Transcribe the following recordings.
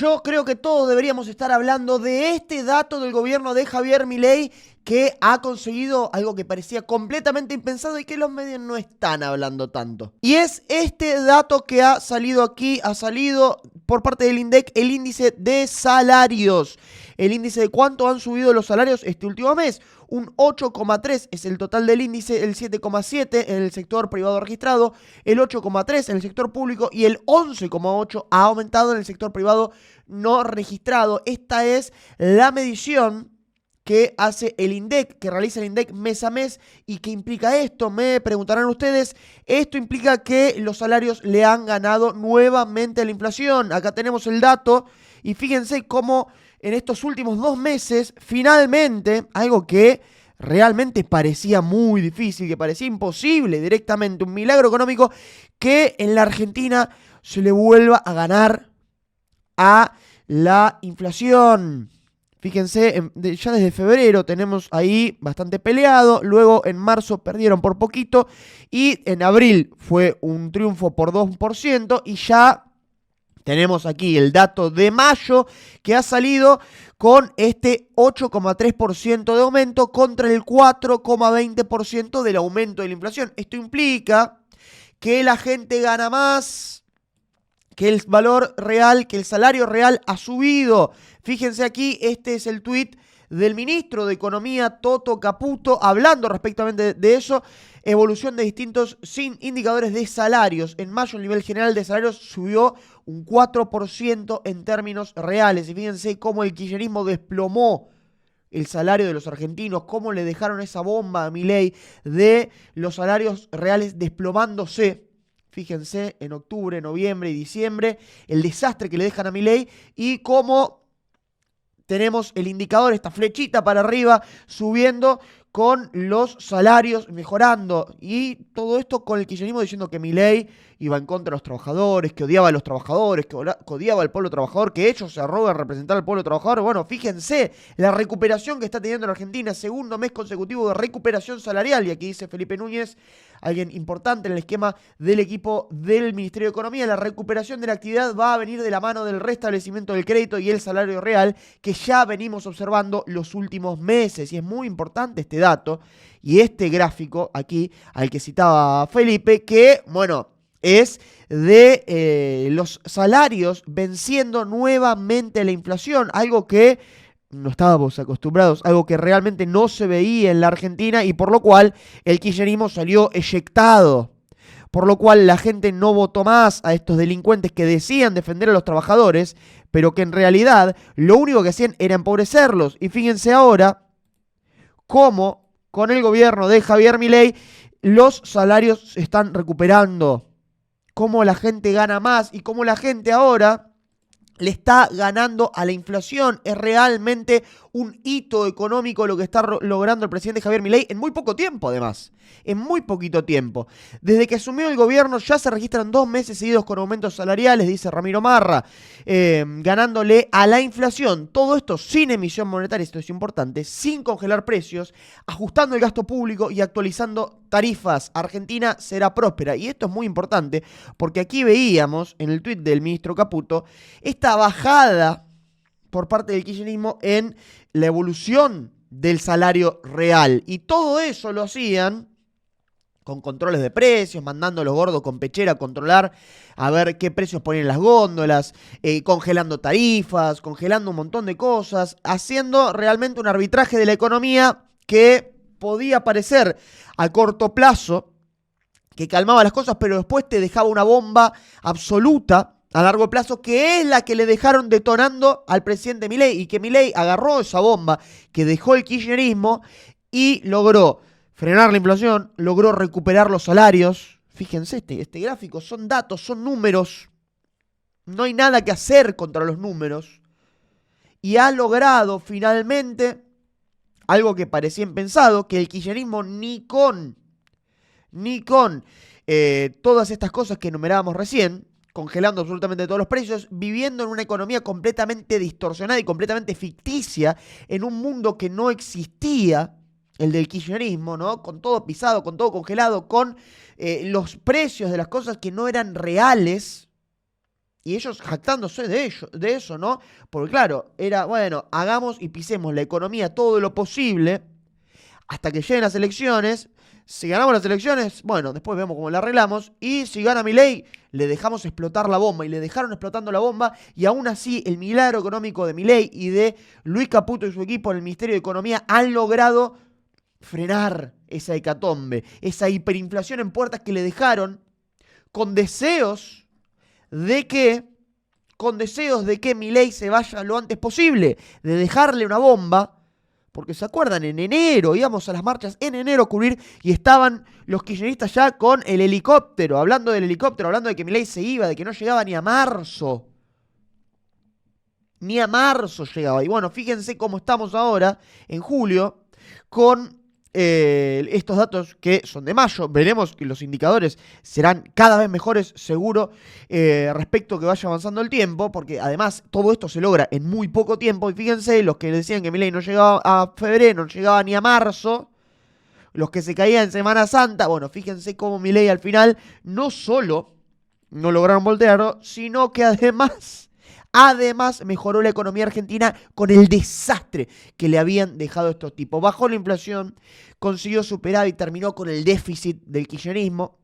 Yo creo que todos deberíamos estar hablando de este dato del gobierno de Javier Milei que ha conseguido algo que parecía completamente impensado y que los medios no están hablando tanto. Y es este dato que ha salido aquí, ha salido por parte del INDEC, el índice de salarios. El índice de cuánto han subido los salarios este último mes. Un 8,3 es el total del índice, el 7,7 en el sector privado registrado, el 8,3 en el sector público y el 11,8 ha aumentado en el sector privado no registrado. Esta es la medición que hace el INDEC, que realiza el INDEC mes a mes. ¿Y qué implica esto? Me preguntarán ustedes. Esto implica que los salarios le han ganado nuevamente a la inflación. Acá tenemos el dato y fíjense cómo en estos últimos 2 meses, finalmente, algo que realmente parecía muy difícil, que parecía imposible directamente, un milagro económico, que en la Argentina se le vuelva a ganar a la inflación. Fíjense, ya desde febrero tenemos ahí bastante peleado, luego en marzo perdieron por poquito y en abril fue un triunfo por 2% y ya tenemos aquí el dato de mayo que ha salido con este 8,3% de aumento contra el 4,20% del aumento de la inflación. Esto implica que la gente gana más, que el valor real, que el salario real ha subido. Fíjense aquí, este es el tuit del ministro de Economía, Toto Caputo, hablando respectivamente de eso. Evolución de distintos indicadores de salarios. En mayo el nivel general de salarios subió un 4% en términos reales. Y fíjense cómo el kirchnerismo desplomó el salario de los argentinos, cómo le dejaron esa bomba a Milei de los salarios reales desplomándose. Fíjense, en octubre, noviembre y diciembre, el desastre que le dejan a Milei y cómo tenemos el indicador, esta flechita para arriba, subiendo con los salarios mejorando. Y todo esto con el kirchnerismo diciendo que Milei iba en contra de los trabajadores, que odiaba a los trabajadores, que odiaba al pueblo trabajador, que ellos se arrogan a representar al pueblo trabajador. Bueno, fíjense la recuperación que está teniendo la Argentina, segundo mes consecutivo de recuperación salarial. Y aquí dice Felipe Núñez, alguien importante en el esquema del equipo del Ministerio de Economía, la recuperación de la actividad va a venir de la mano del restablecimiento del crédito y el salario real que ya venimos observando los últimos meses. Y es muy importante este dato y este gráfico aquí al que citaba Felipe, que, bueno, es de los salarios venciendo nuevamente la inflación, algo que no estábamos acostumbrados, algo que realmente no se veía en la Argentina y por lo cual el kirchnerismo salió eyectado, por lo cual la gente no votó más a estos delincuentes que decían defender a los trabajadores, pero que en realidad lo único que hacían era empobrecerlos. Y fíjense ahora cómo con el gobierno de Javier Milei los salarios se están recuperando, cómo la gente gana más y cómo la gente ahora le está ganando a la inflación. Es realmente un hito económico lo que está logrando el presidente Javier Milei en muy poco tiempo, además. En muy poquito tiempo. Desde que asumió el gobierno ya se registran 2 meses seguidos con aumentos salariales, dice Ramiro Marra, ganándole a la inflación. Todo esto sin emisión monetaria, esto es importante, sin congelar precios, ajustando el gasto público y actualizando tarifas. Argentina será próspera. Y esto es muy importante porque aquí veíamos en el tuit del ministro Caputo esta bajada por parte del kirchnerismo en la evolución del salario real. Y todo eso lo hacían con controles de precios, mandando a los gordos con pechera a controlar a ver qué precios ponen las góndolas, congelando tarifas, congelando un montón de cosas, haciendo realmente un arbitraje de la economía que podía parecer a corto plazo que calmaba las cosas, pero después te dejaba una bomba absoluta a largo plazo, que es la que le dejaron detonando al presidente Milei, y que Milei agarró esa bomba que dejó el kirchnerismo y logró frenar la inflación, logró recuperar los salarios. Fíjense, este gráfico son datos, son números, no hay nada que hacer contra los números, y ha logrado finalmente algo que parecía impensado, que el kirchnerismo ni con todas estas cosas que enumerábamos recién, congelando absolutamente todos los precios, viviendo en una economía completamente distorsionada y completamente ficticia, en un mundo que no existía, el del kirchnerismo, ¿no? Con todo pisado, con todo congelado, con los precios de las cosas que no eran reales, Y ellos jactándose de eso, ¿no? Porque claro, era, bueno, hagamos y pisemos la economía todo lo posible hasta que lleguen las elecciones. Si ganamos las elecciones, bueno, después vemos cómo la arreglamos. Y si gana Milei, le dejamos explotar la bomba. Y le dejaron explotando la bomba. Y aún así, el milagro económico de Milei y de Luis Caputo y su equipo en el Ministerio de Economía han logrado frenar esa hecatombe, esa hiperinflación en puertas que le dejaron con deseos de que Milei se vaya lo antes posible, de dejarle una bomba. Porque se acuerdan, en enero íbamos a las marchas en enero a cubrir y estaban los kirchneristas ya con el helicóptero, hablando del helicóptero, hablando de que Milei se iba, de que no llegaba ni a marzo. Ni a marzo llegaba. Y bueno, fíjense cómo estamos ahora, en julio, con estos datos que son de mayo. Veremos que los indicadores serán cada vez mejores, seguro, respecto a que vaya avanzando el tiempo, porque además todo esto se logra en muy poco tiempo. Y fíjense, los que decían que Milei no llegaba a febrero, no llegaba ni a marzo, los que se caían en Semana Santa, bueno, fíjense cómo Milei al final no solo no lograron voltearlo, sino que Además, mejoró la economía argentina con el desastre que le habían dejado estos tipos. Bajó la inflación, consiguió superar y terminó con el déficit del kirchnerismo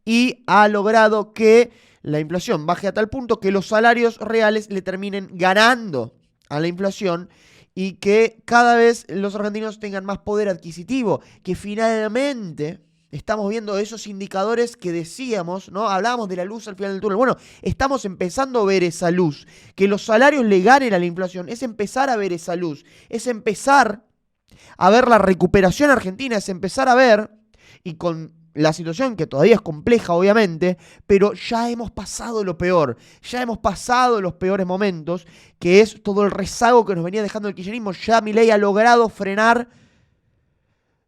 y ha logrado que la inflación baje a tal punto que los salarios reales le terminen ganando a la inflación y que cada vez los argentinos tengan más poder adquisitivo, que finalmente estamos viendo esos indicadores que decíamos, ¿no? Hablábamos de la luz al final del túnel. Bueno, estamos empezando a ver esa luz. Que los salarios le ganen a la inflación es empezar a ver esa luz. Es empezar a ver la recuperación argentina. Es empezar a ver, y con la situación que todavía es compleja, obviamente, pero ya hemos pasado lo peor. Ya hemos pasado los peores momentos, que es todo el rezago que nos venía dejando el kirchnerismo. Ya Milei ha logrado frenar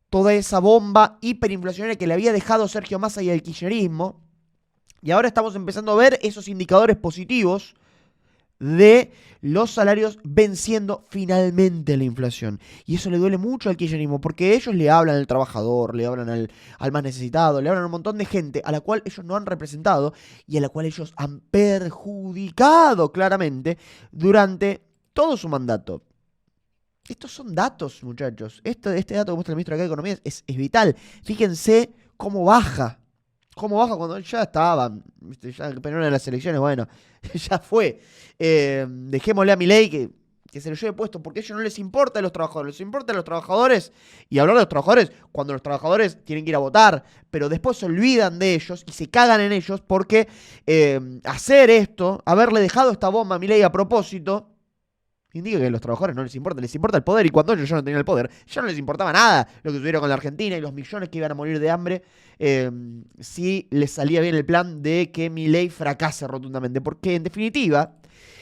toda esa bomba hiperinflacionaria que le había dejado Sergio Massa y el kirchnerismo. Y ahora estamos empezando a ver esos indicadores positivos de los salarios venciendo finalmente la inflación. Y eso le duele mucho al kirchnerismo, porque ellos le hablan al trabajador, le hablan al más necesitado, le hablan a un montón de gente a la cual ellos no han representado y a la cual ellos han perjudicado claramente durante todo su mandato. Estos son datos, muchachos. Este dato que muestra el ministro de Economía es vital. Fíjense cómo baja. Cómo baja cuando ya estaban. Ya pero en las elecciones, bueno, ya fue. Dejémosle a Milei que se lo lleve puesto, porque a ellos no les importa a los trabajadores. Les importa a los trabajadores. Y hablar de los trabajadores cuando los trabajadores tienen que ir a votar. Pero después se olvidan de ellos y se cagan en ellos porque hacer esto, haberle dejado esta bomba a Milei a propósito, indica que a los trabajadores no les importa el poder. Y cuando ellos ya no tenían el poder, ya no les importaba nada lo que sucediera con la Argentina y los millones que iban a morir de hambre si les salía bien el plan de que Milei fracase rotundamente. Porque en definitiva,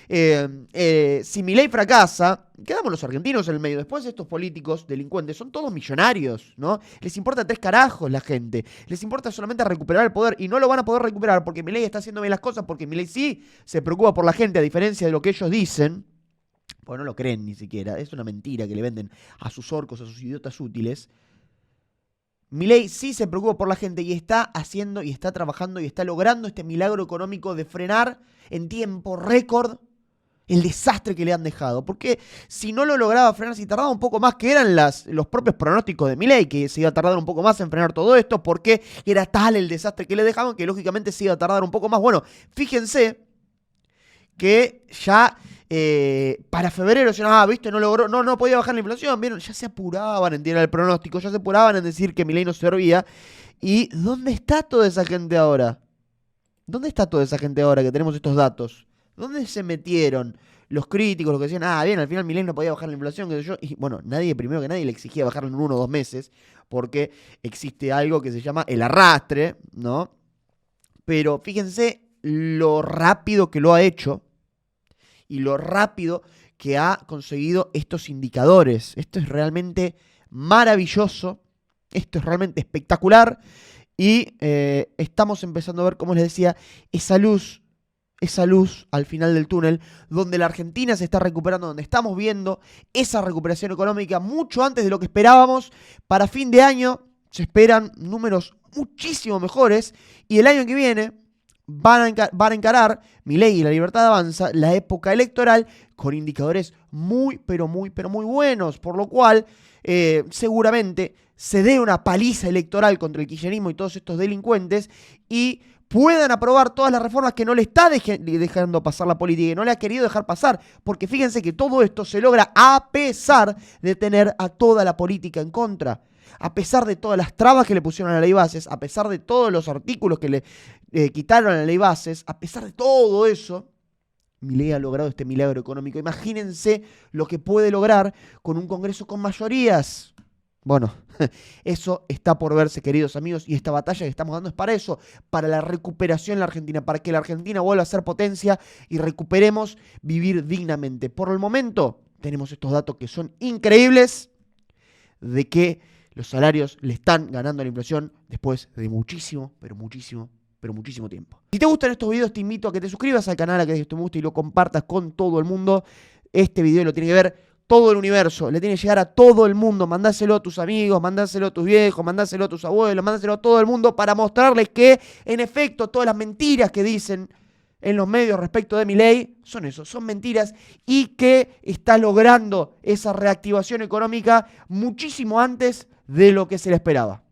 si Milei fracasa, quedamos los argentinos en el medio. Después estos políticos delincuentes son todos millonarios, ¿no? Les importa 3 carajos la gente. Les importa solamente recuperar el poder y no lo van a poder recuperar porque Milei está haciendo bien las cosas, porque Milei sí se preocupa por la gente a diferencia de lo que ellos dicen. Pues no lo creen ni siquiera. Es una mentira que le venden a sus orcos, a sus idiotas útiles. Milei sí se preocupa por la gente y está haciendo y está trabajando y está logrando este milagro económico de frenar en tiempo récord el desastre que le han dejado. Porque si no lo lograba frenar, si tardaba un poco más, que eran los propios pronósticos de Milei, que se iba a tardar un poco más en frenar todo esto, porque era tal el desastre que le dejaban que lógicamente se iba a tardar un poco más. Bueno, fíjense que ya para febrero decían, viste, no logró, no podía bajar la inflación, ¿vieron? Ya se apuraban en tirar el pronóstico, ya se apuraban en decir que Milei no servía. ¿Y dónde está toda esa gente ahora? ¿Dónde está toda esa gente ahora que tenemos estos datos? ¿Dónde se metieron los críticos, los que decían, bien, al final Milei no podía bajar la inflación, qué sé yo? Y bueno, primero que nadie le exigía bajarla en 1 o 2 meses, porque existe algo que se llama el arrastre, ¿no? Pero fíjense lo rápido que lo ha hecho y lo rápido que ha conseguido estos indicadores. Esto es realmente maravilloso, esto es realmente espectacular y estamos empezando a ver, como les decía, esa luz al final del túnel, donde la Argentina se está recuperando, donde estamos viendo esa recuperación económica mucho antes de lo que esperábamos. Para fin de año se esperan números muchísimo mejores y el año que viene van a encarar Milei y La Libertad Avanza la época electoral con indicadores muy, pero muy buenos, por lo cual seguramente se dé una paliza electoral contra el kirchnerismo y todos estos delincuentes y puedan aprobar todas las reformas que no le está dejando pasar la política y no le ha querido dejar pasar, porque fíjense que todo esto se logra a pesar de tener a toda la política en contra. A pesar de todas las trabas que le pusieron a la ley bases, a pesar de todos los artículos que le quitaron a la ley bases, a pesar de todo eso, Milei ha logrado este milagro económico. Imagínense lo que puede lograr con un Congreso con mayorías. Bueno, eso está por verse, queridos amigos, y esta batalla que estamos dando es para eso, para la recuperación de la Argentina, para que la Argentina vuelva a ser potencia y recuperemos vivir dignamente. Por el momento, tenemos estos datos que son increíbles de que los salarios le están ganando a la inflación después de muchísimo tiempo. Si te gustan estos videos, te invito a que te suscribas al canal, a que dejes tu me gusta y lo compartas con todo el mundo. Este video lo tiene que ver todo el universo, le tiene que llegar a todo el mundo. Mandáselo a tus amigos, mandáselo a tus viejos, mandáselo a tus abuelos, mandáselo a todo el mundo para mostrarles que, en efecto, todas las mentiras que dicen en los medios respecto de Milei son eso, son mentiras, y que está logrando esa reactivación económica muchísimo antes de lo que se le esperaba.